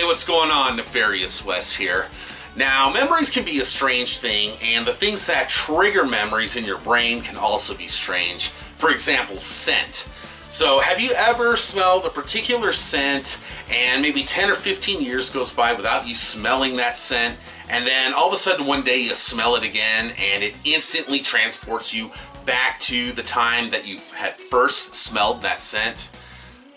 what's going on? Nefarious Wes here. Now, memories can be a strange thing, and the things that trigger memories in your brain can also be strange. For example, scent. So, have you ever smelled a particular scent and maybe 10 or 15 years goes by without you smelling that scent, and then all of a sudden one day you smell it again and it instantly transports you back to the time that you had first smelled that scent?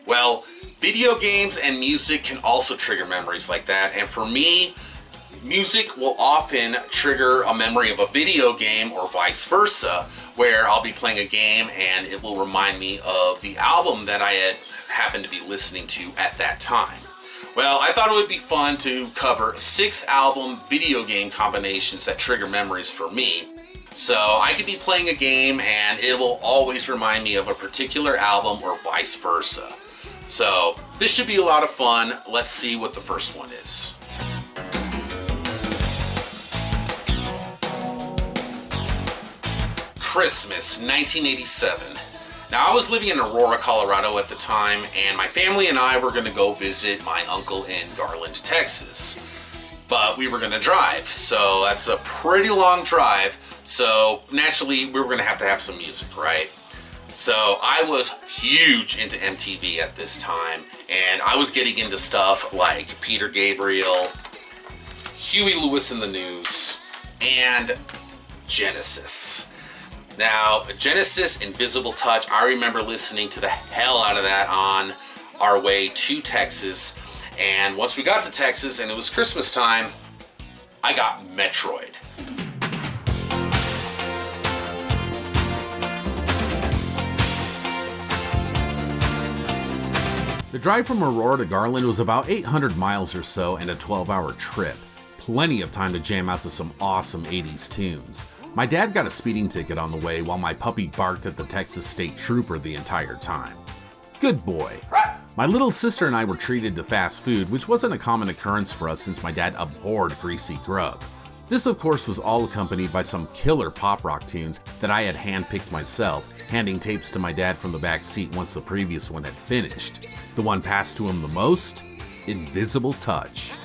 Well, video games and music can also trigger memories like that, and for me, music will often trigger a memory of a video game or vice versa, where I'll be playing a game and it will remind me of the album that I had happened to be listening to at that time. Well, I thought it would be fun to cover 6 album video game combinations that trigger memories for me. So I could be playing a game and it will always remind me of a particular album or vice versa. So this should be a lot of fun. Let's see what the first one is. Christmas, 1987. Now, I was living in Aurora, Colorado at the time, and my family and I were going to go visit my uncle in Garland, Texas. But we were going to drive, so that's a pretty long drive, so naturally we were going to have some music, right? So I was huge into MTV at this time, and I was getting into stuff like Peter Gabriel, Huey Lewis and the News, and Genesis. Now, Genesis, Invisible Touch, I remember listening to the hell out of that on our way to Texas. And once we got to Texas and it was Christmas time, I got Metroid. The drive from Aurora to Garland was about 800 miles or so and a 12-hour trip. Plenty of time to jam out to some awesome 80s tunes. My dad got a speeding ticket on the way while my puppy barked at the Texas State Trooper the entire time. Good boy. My little sister and I were treated to fast food, which wasn't a common occurrence for us since my dad abhorred greasy grub. This of course was all accompanied by some killer pop rock tunes that I had handpicked myself, handing tapes to my dad from the back seat once the previous one had finished. The one passed to him the most? Invisible Touch.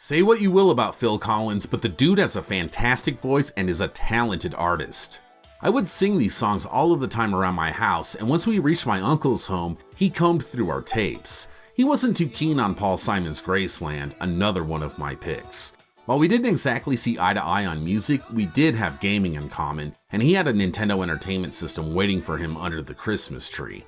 Say what you will about Phil Collins, but the dude has a fantastic voice and is a talented artist. I would sing these songs all of the time around my house, and once we reached my uncle's home, he combed through our tapes. He wasn't too keen on Paul Simon's Graceland, another one of my picks. While we didn't exactly see eye to eye on music, we did have gaming in common, and he had a Nintendo Entertainment System waiting for him under the Christmas tree.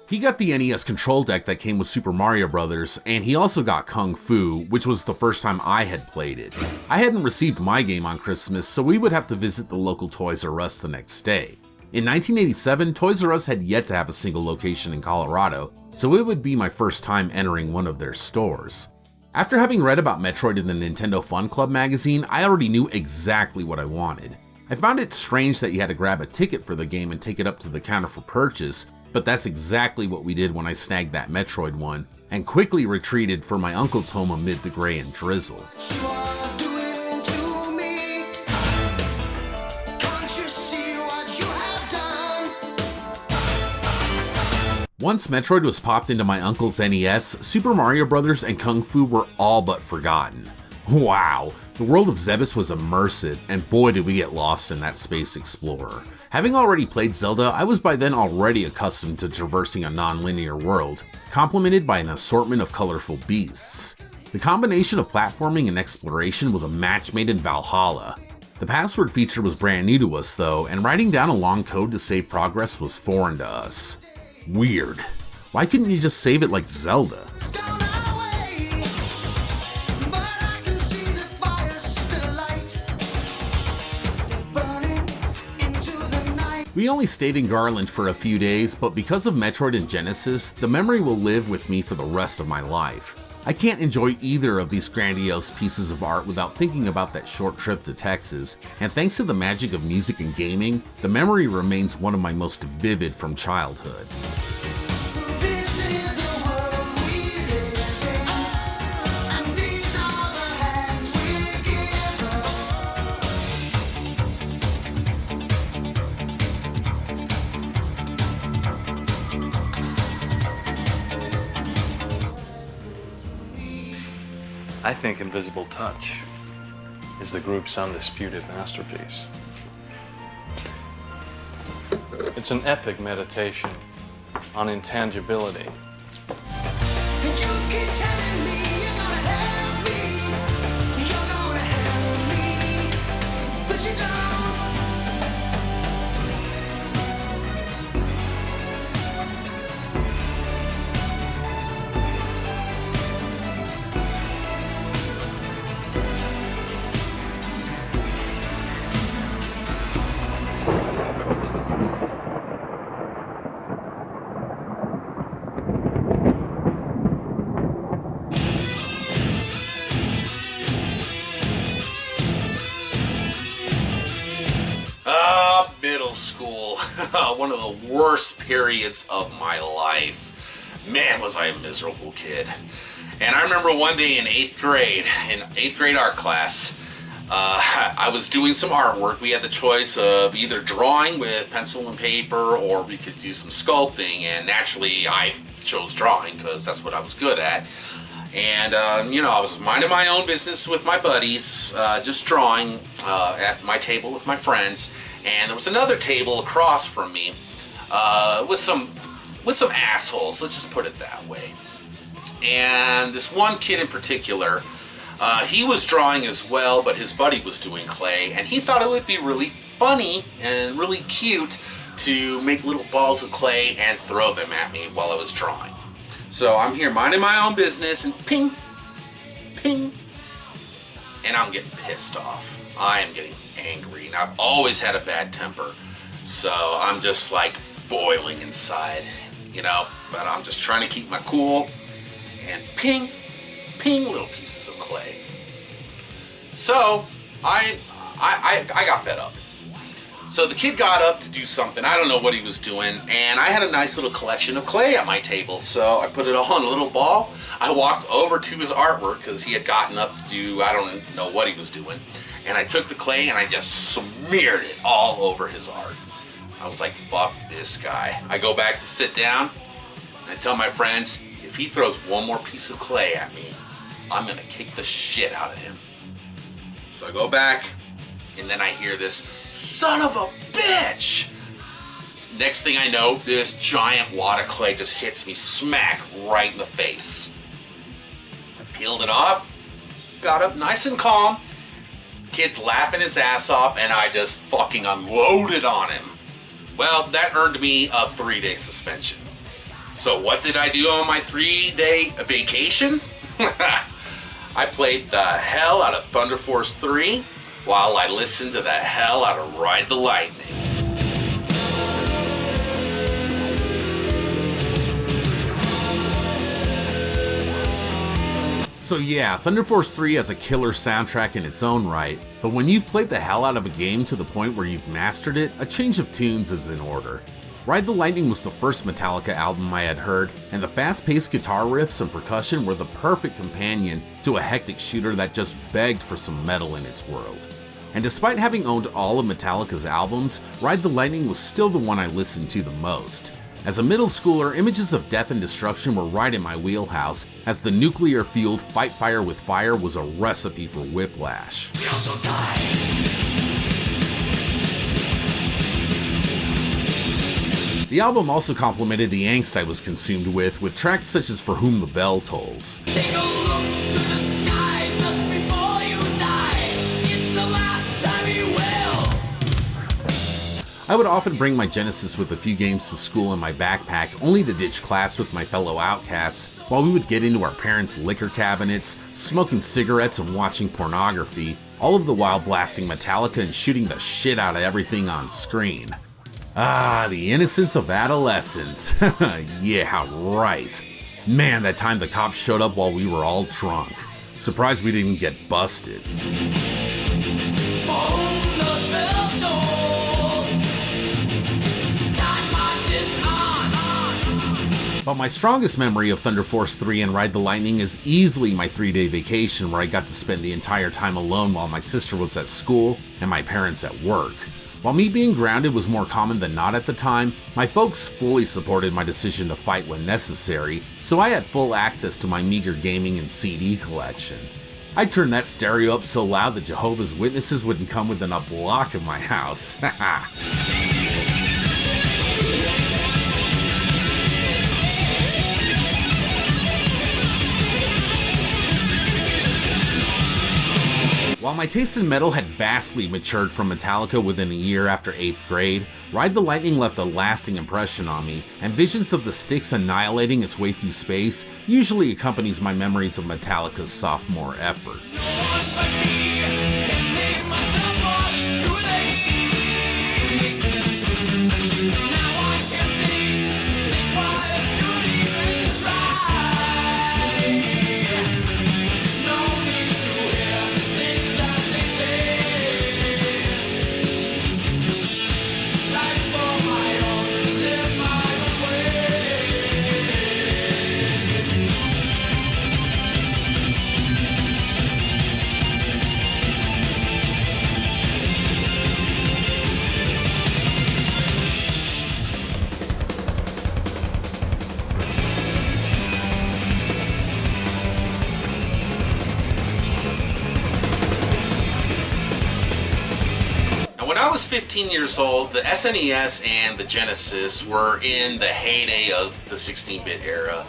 He got the NES control deck that came with Super Mario Bros., and he also got Kung Fu, which was the first time I had played it. I hadn't received my game on Christmas, so we would have to visit the local Toys R Us the next day. In 1987, Toys R Us had yet to have a single location in Colorado, so it would be my first time entering one of their stores. After having read about Metroid in the Nintendo Fun Club magazine, I already knew exactly what I wanted. I found it strange that you had to grab a ticket for the game and take it up to the counter for purchase, but that's exactly what we did when I snagged that Metroid one, and quickly retreated for my uncle's home amid the gray and drizzle. Once Metroid was popped into my uncle's NES, Super Mario Bros. And Kung Fu were all but forgotten. Wow, the world of Zebes was immersive, and boy did we get lost in that space explorer. Having already played Zelda, I was by then already accustomed to traversing a non-linear world, complemented by an assortment of colorful beasts. The combination of platforming and exploration was a match made in Valhalla. The password feature was brand new to us though, and writing down a long code to save progress was foreign to us. Weird. Why couldn't you just save it like Zelda? We only stayed in Garland for a few days, but because of Metroid and Genesis, the memory will live with me for the rest of my life. I can't enjoy either of these grandiose pieces of art without thinking about that short trip to Texas, and thanks to the magic of music and gaming, the memory remains one of my most vivid from childhood. I think Invisible Touch is the group's undisputed masterpiece. It's an epic meditation on intangibility. And you keep telling me you're gonna help me. You're gonna help me, but you don't. Middle school. One of the worst periods of my life. Man, was I a miserable kid. And I remember one day in 8th grade art class, I was doing some artwork. We had the choice of either drawing with pencil and paper or we could do some sculpting. And naturally, I chose drawing because that's what I was good at. And, I was minding my own business with my buddies, just drawing at my table with my friends. And there was another table across from me with some assholes, let's just put it that way. And this one kid in particular, he was drawing as well, but his buddy was doing clay. And he thought it would be really funny and really cute to make little balls of clay and throw them at me while I was drawing. So I'm here minding my own business and ping, ping, and I'm getting pissed off. I am getting angry, and I've always had a bad temper. So I'm just like boiling inside, but I'm just trying to keep my cool and ping, ping, little pieces of clay. So I got fed up. So the kid got up to do something. I don't know what he was doing. And I had a nice little collection of clay at my table. So I put it all in a little ball. I walked over to his artwork because he had gotten up to do, I don't know what he was doing. And I took the clay and I just smeared it all over his art. I was like, fuck this guy. I go back to sit down and I tell my friends, if he throws one more piece of clay at me, I'm going to kick the shit out of him. So I go back. And then I hear this, son of a bitch! Next thing I know, this giant wad of clay just hits me smack right in the face. I peeled it off, got up nice and calm, kid's laughing his ass off, and I just fucking unloaded on him. Well, that earned me a 3-day suspension. So what did I do on my 3-day vacation? I played the hell out of Thunder Force 3, while I listened to the hell out of Ride the Lightning. So yeah, Thunder Force 3 has a killer soundtrack in its own right, but when you've played the hell out of a game to the point where you've mastered it, a change of tunes is in order. Ride the Lightning was the first Metallica album I had heard, and the fast-paced guitar riffs and percussion were the perfect companion to a hectic shooter that just begged for some metal in its world. And despite having owned all of Metallica's albums, Ride the Lightning was still the one I listened to the most. As a middle schooler, images of death and destruction were right in my wheelhouse, as the nuclear-fueled Fight Fire with Fire was a recipe for whiplash. We also die. The album also complemented the angst I was consumed with tracks such as For Whom the Bell Tolls. Take a look to the sky just before you die. It's the last time you will. I would often bring my Genesis with a few games to school in my backpack, only to ditch class with my fellow outcasts, while we would get into our parents' liquor cabinets, smoking cigarettes and watching pornography, all of the while blasting Metallica and shooting the shit out of everything on screen. Ah, the innocence of adolescence. Yeah, right. Man, that time the cops showed up while we were all drunk. Surprised we didn't get busted. But my strongest memory of Thunder Force 3 and Ride the Lightning is easily my 3-day vacation where I got to spend the entire time alone while my sister was at school and my parents at work. While me being grounded was more common than not at the time, my folks fully supported my decision to fight when necessary, so I had full access to my meager gaming and CD collection. I turned that stereo up so loud that Jehovah's Witnesses wouldn't come within a block of my house. Haha. While my taste in metal had vastly matured from Metallica within a year after 8th grade, Ride the Lightning left a lasting impression on me, and visions of the Styx annihilating its way through space usually accompanies my memories of Metallica's sophomore effort. When I was 15 years old, the SNES and the Genesis were in the heyday of the 16-bit era.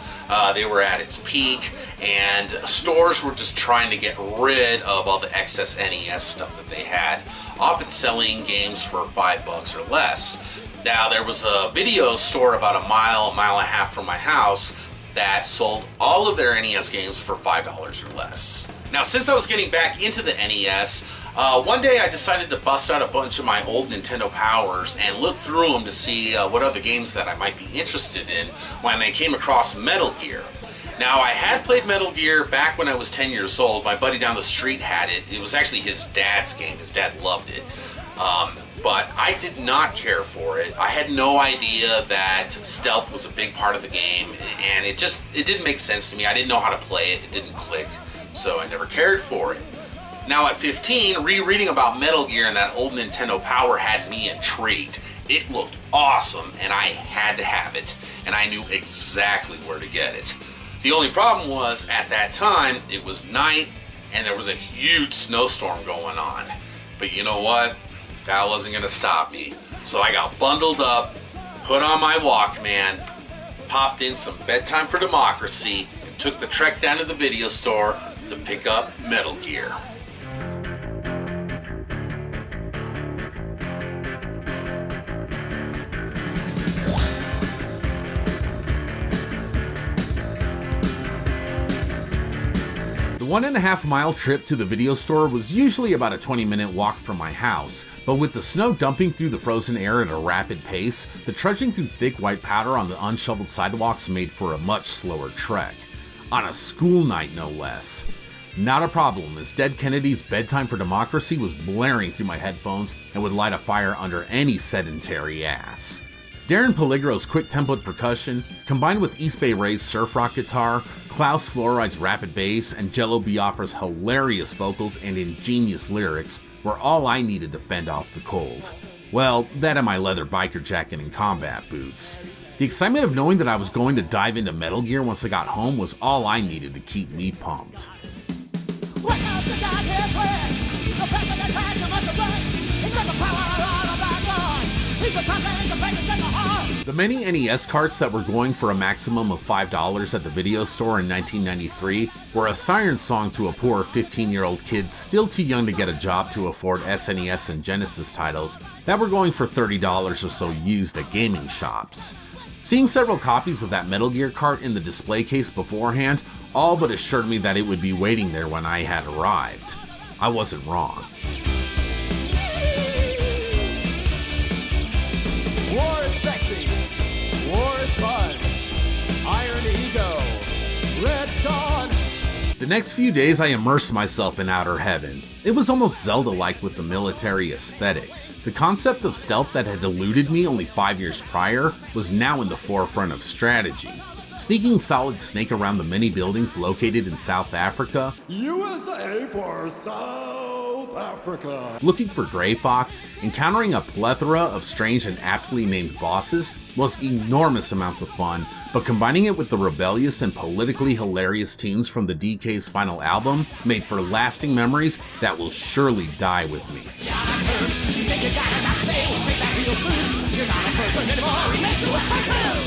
They were at its peak, and stores were just trying to get rid of all the excess NES stuff that they had, often selling games for $5 or less. Now, there was a video store about a mile and a half from my house that sold all of their NES games for $5 or less. Now, since I was getting back into the NES, one day I decided to bust out a bunch of my old Nintendo Powers and look through them to see what other games that I might be interested in when I came across Metal Gear. Now, I had played Metal Gear back when I was 10 years old. My buddy down the street had it. It was actually his dad's game. His dad loved it. But I did not care for it. I had no idea that stealth was a big part of the game, and it didn't make sense to me. I didn't know how to play it. It didn't click, so I never cared for it. Now at 15, rereading about Metal Gear and that old Nintendo Power had me intrigued. It looked awesome, and I had to have it, and I knew exactly where to get it. The only problem was, at that time, it was night, and there was a huge snowstorm going on. But you know what? That wasn't going to stop me. So I got bundled up, put on my Walkman, popped in some Bedtime for Democracy, and took the trek down to the video store to pick up Metal Gear. The 1.5 mile trip to the video store was usually about a 20-minute walk from my house, but with the snow dumping through the frozen air at a rapid pace, the trudging through thick white powder on the unshoveled sidewalks made for a much slower trek. On a school night, no less. Not a problem, as Dead Kennedy's Bedtime for Democracy was blaring through my headphones and would light a fire under any sedentary ass. Darren Pellegro's quick-tempoed percussion, combined with East Bay Ray's surf rock guitar, Klaus Fluoride's rapid bass, and Jello Biafra's hilarious vocals and ingenious lyrics were all I needed to fend off the cold. Well, that and my leather biker jacket and combat boots. The excitement of knowing that I was going to dive into Metal Gear once I got home was all I needed to keep me pumped. The many NES carts that were going for a maximum of $5 at the video store in 1993 were a siren song to a poor 15-year-old kid still too young to get a job to afford SNES and Genesis titles that were going for $30 or so used at gaming shops. Seeing several copies of that Metal Gear cart in the display case beforehand all but assured me that it would be waiting there when I had arrived. I wasn't wrong. War is sexy. War is fun. Iron Ego. Red Dawn. The next few days I immersed myself in outer heaven. It was almost Zelda-like with the military aesthetic. The concept of stealth that had eluded me only 5 years prior was now in the forefront of strategy. Sneaking Solid Snake around the many buildings located in South Africa, USA for South South Africa. Looking for Grey Fox, encountering a plethora of strange and aptly named bosses was enormous amounts of fun, but combining it with the rebellious and politically hilarious tunes from the DK's final album made for lasting memories that will surely die with me.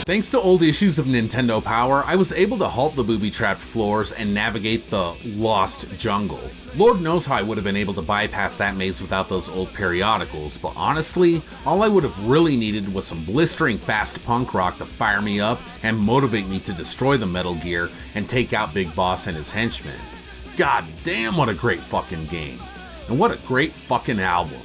Thanks to old issues of Nintendo Power, I was able to halt the booby-trapped floors and navigate the lost jungle. Lord knows how I would have been able to bypass that maze without those old periodicals, but honestly, all I would have really needed was some blistering fast punk rock to fire me up and motivate me to destroy the Metal Gear and take out Big Boss and his henchmen. God damn, what a great fucking game. And what a great fucking album.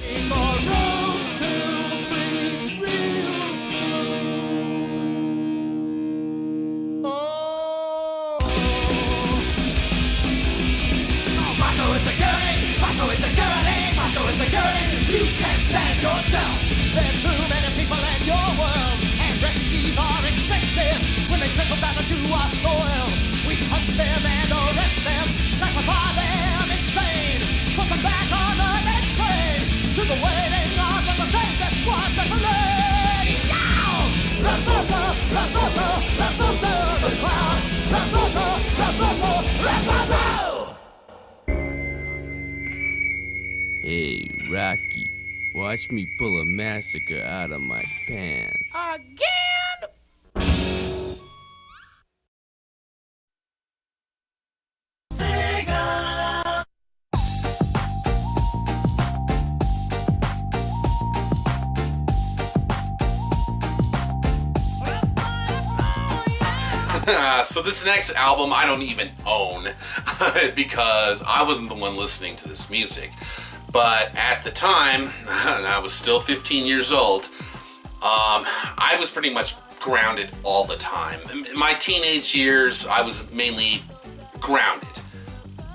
There's too many people in your world, and refugees are expensive. When they trickle down to our soil, we hunt them and arrest them, classify them insane, put them back on the next train to the waiting arms of the same squad desolate. Raposa, Raposa, Raposa, the clown. Raposa, Raposa, Raposa. Hey, Rocky. Watch me pull a massacre out of my pants. So this next album I don't even own because I wasn't the one listening to this music. But at the time, and I was still 15 years old, I was pretty much grounded all the time. In my teenage years, I was mainly grounded.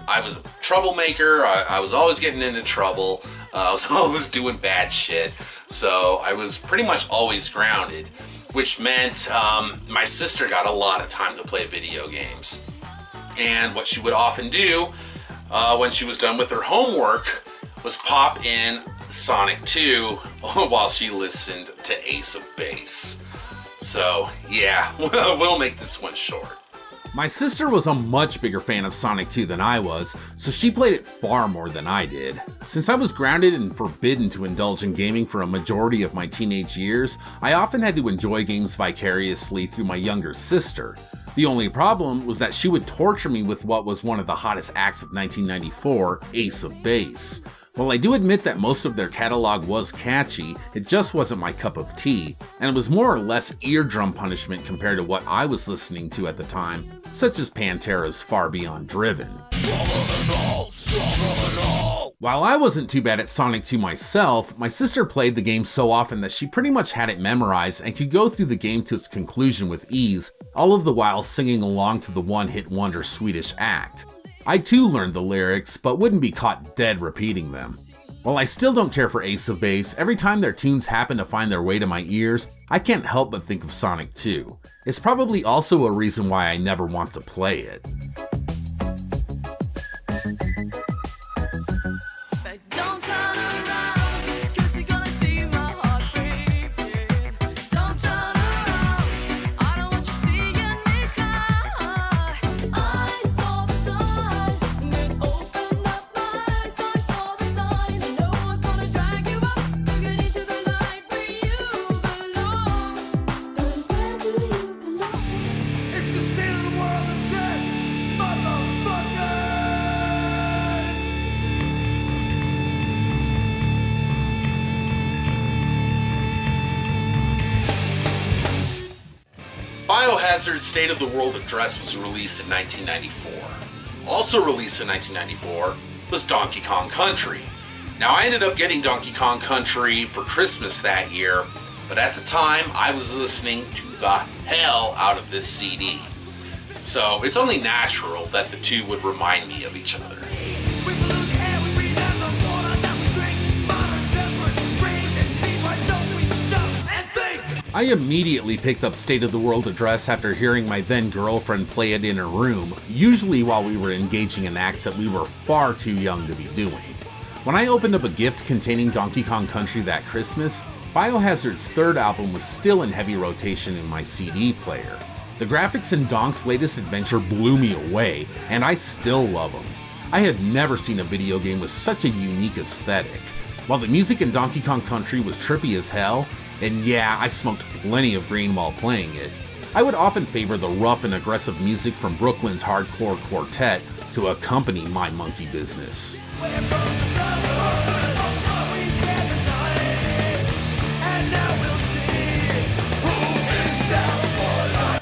I was a troublemaker. I was always getting into trouble. I was always doing bad shit. So I was pretty much always grounded, which meant my sister got a lot of time to play video games. And what she would often do when she was done with her homework was pop in Sonic 2 while she listened to Ace of Base. So yeah, we'll make this one short. My sister was a much bigger fan of Sonic 2 than I was, so she played it far more than I did. Since I was grounded and forbidden to indulge in gaming for a majority of my teenage years, I often had to enjoy games vicariously through my younger sister. The only problem was that she would torture me with what was one of the hottest acts of 1994, Ace of Base. While I do admit that most of their catalog was catchy, it just wasn't my cup of tea, and it was more or less eardrum punishment compared to what I was listening to at the time, such as Pantera's Far Beyond Driven. While I wasn't too bad at Sonic 2 myself, my sister played the game so often that she pretty much had it memorized and could go through the game to its conclusion with ease, all of the while singing along to the one-hit wonder Swedish act. I too learned the lyrics, but wouldn't be caught dead repeating them. While I still don't care for Ace of Base, every time their tunes happen to find their way to my ears, I can't help but think of Sonic 2. It's probably also a reason why I never want to play it. Don't turn around, 'cause you're gonna see my heart breaking. Don't turn around, I don't want you seeing me cry. I saw the sign, it opened up my eyes. I saw the sign, and no one's gonna drag you up to get into the light where you belong. But where do you belong? It's the state of the world address, motherfuckers! Biohazard's State of the World Address was released in 1994. Also released in 1994 was Donkey Kong Country. Now I ended up getting Donkey Kong Country for Christmas that year, but at the time I was listening to the hell out of this CD. So it's only natural that the two would remind me of each other. We pollute air, we breathe out the water that we drink. Modern temperate brains and seeds, why don't we stop and think? I immediately picked up State of the World Address after hearing my then girlfriend play it in her room, usually while we were engaging in acts that we were far too young to be doing. When I opened up a gift containing Donkey Kong Country that Christmas, Biohazard's third album was still in heavy rotation in my CD player. The graphics in Donk's latest adventure blew me away, and I still love them. I had never seen a video game with such a unique aesthetic. While the music in Donkey Kong Country was trippy as hell, and yeah, I smoked plenty of green while playing it, I would often favor the rough and aggressive music from Brooklyn's hardcore quartet to accompany my monkey business.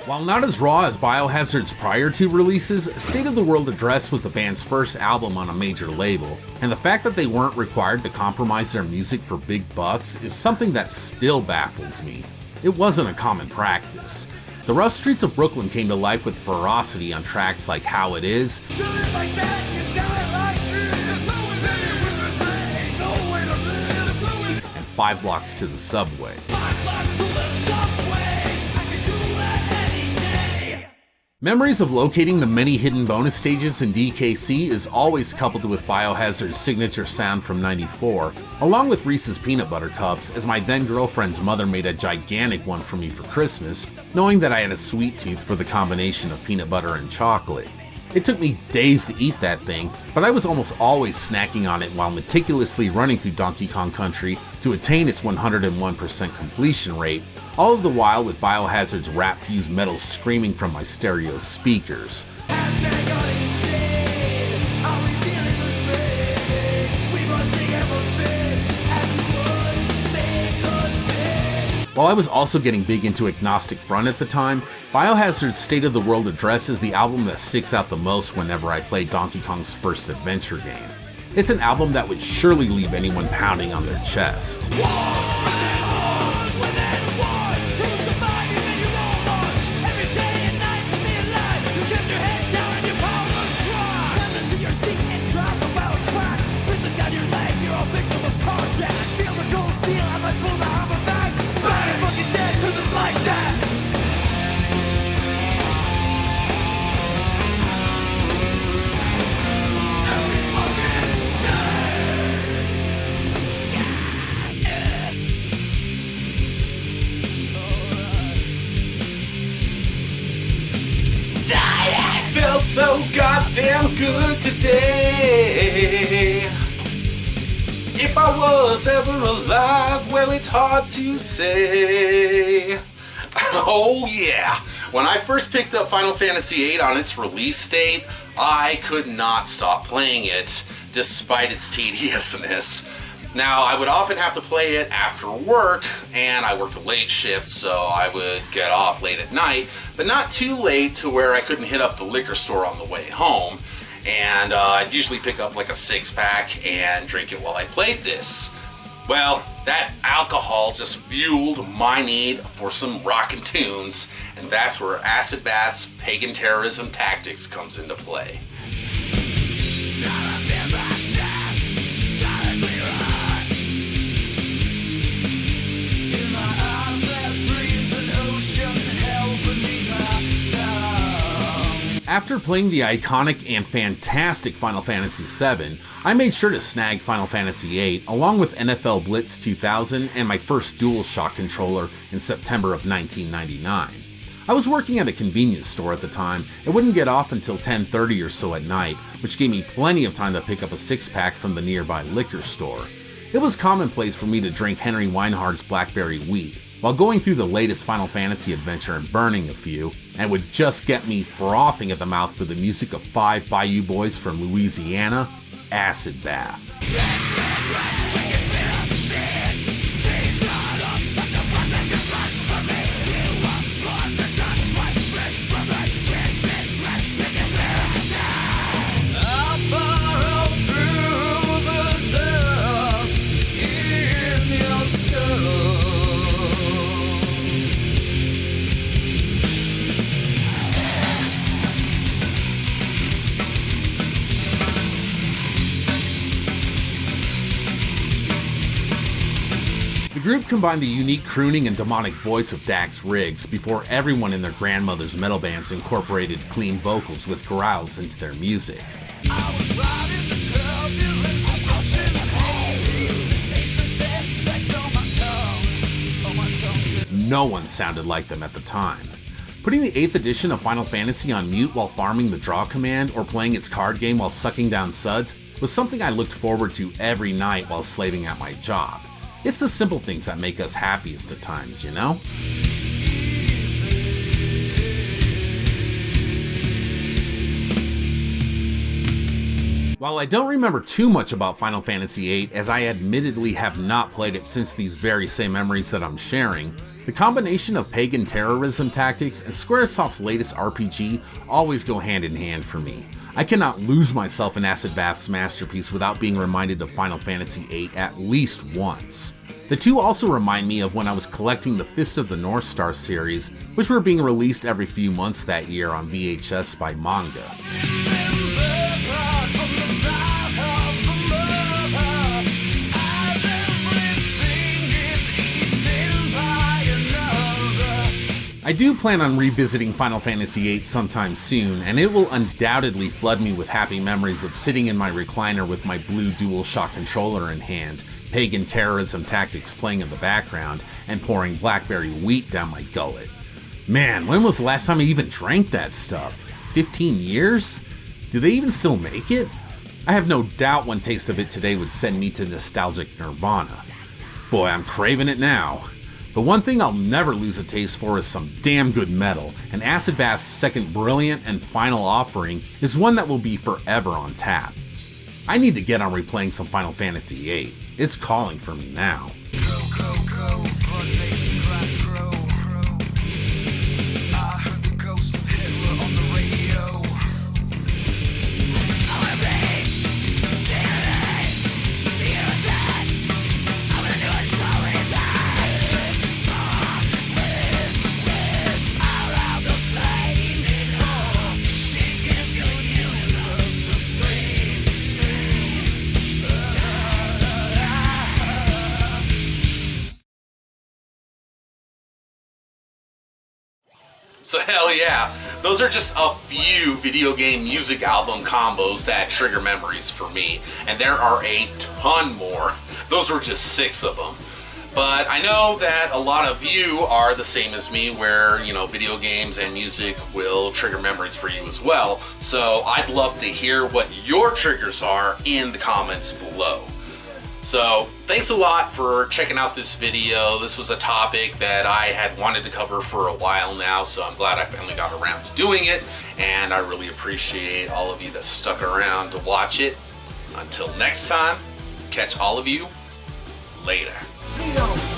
While not as raw as Biohazard's prior two releases, State of the World Address was the band's first album on a major label, and the fact that they weren't required to compromise their music for big bucks is something that still baffles me. It wasn't a common practice. The rough streets of Brooklyn came to life with ferocity on tracks like How It Is, and 5 Blocks to the Subway. Memories of locating the many hidden bonus stages in DKC is always coupled with Biohazard's signature sound from '94, along with Reese's Peanut Butter Cups, as my then girlfriend's mother made a gigantic one for me for Christmas, knowing that I had a sweet tooth for the combination of peanut butter and chocolate. It took me days to eat that thing, but I was almost always snacking on it while meticulously running through Donkey Kong Country to attain its 101% completion rate, all of the while with Biohazard's rap-fused metal screaming from my stereo speakers. While I was also getting big into Agnostic Front at the time, Biohazard's State of the World Address is the album that sticks out the most whenever I play Donkey Kong's first adventure game. It's an album that would surely leave anyone pounding on their chest. So goddamn good today. If I was ever alive, well, it's hard to say. Oh yeah, when I first picked up Final Fantasy VIII on its release date, I could not stop playing it, despite its tediousness. Now, I would often have to play it after work, and I worked a late shift, so I would get off late at night, but not too late to where I couldn't hit up the liquor store on the way home, and I'd usually pick up like a 6-pack and drink it while I played this. Well, that alcohol just fueled my need for some rockin' tunes, and that's where Acid Bat's Pagan Terrorism Tactics comes into play. After playing the iconic and fantastic Final Fantasy VII, I made sure to snag Final Fantasy VIII along with NFL Blitz 2000 and my first DualShock controller in September of 1999. I was working at a convenience store at the time and wouldn't get off until 10:30 or so at night, which gave me plenty of time to pick up a 6-pack from the nearby liquor store. It was commonplace for me to drink Henry Weinhard's Blackberry Wheat while going through the latest Final Fantasy adventure and burning a few, and would just get me frothing at the mouth for the music of 5 Bayou Boys from Louisiana, Acid Bath. The group combined the unique crooning and demonic voice of Dax Riggs before everyone in their grandmother's metal bands incorporated clean vocals with growls into their music. I was riding the turbulence, approaching no one sounded like them at the time. Putting the 8th edition of Final Fantasy on mute while farming the draw command or playing its card game while sucking down suds was something I looked forward to every night while slaving at my job. It's the simple things that make us happiest at times, you know? While I don't remember too much about Final Fantasy VIII, as I admittedly have not played it since these very same memories that I'm sharing, the combination of pagan terrorism tactics and Squaresoft's latest RPG always go hand in hand for me. I cannot lose myself in Acid Bath's masterpiece without being reminded of Final Fantasy VIII at least once. The two also remind me of when I was collecting the Fist of the North Star series, which were being released every few months that year on VHS by Manga. I do plan on revisiting Final Fantasy VIII sometime soon, and it will undoubtedly flood me with happy memories of sitting in my recliner with my blue DualShock controller in hand, pagan terrorism tactics playing in the background, and pouring blackberry wheat down my gullet. Man, when was the last time I even drank that stuff? 15 years? Do they even still make it? I have no doubt one taste of it today would send me to nostalgic nirvana. Boy, I'm craving it now. But one thing I'll never lose a taste for is some damn good metal, and Acid Bath's second brilliant and final offering is one that will be forever on tap. I need to get on replaying some Final Fantasy VIII. It's calling for me now. So hell yeah, those are just a few video game music album combos that trigger memories for me, and there are a ton more. Those were just 6 of them. But I know that a lot of you are the same as me, where, you know, video games and music will trigger memories for you as well. So I'd love to hear what your triggers are in the comments below. So thanks a lot for checking out this video. This was a topic that I had wanted to cover for a while now, so I'm glad I finally got around to doing it, and I really appreciate all of you that stuck around to watch it. Until next time, catch all of you later. Yo.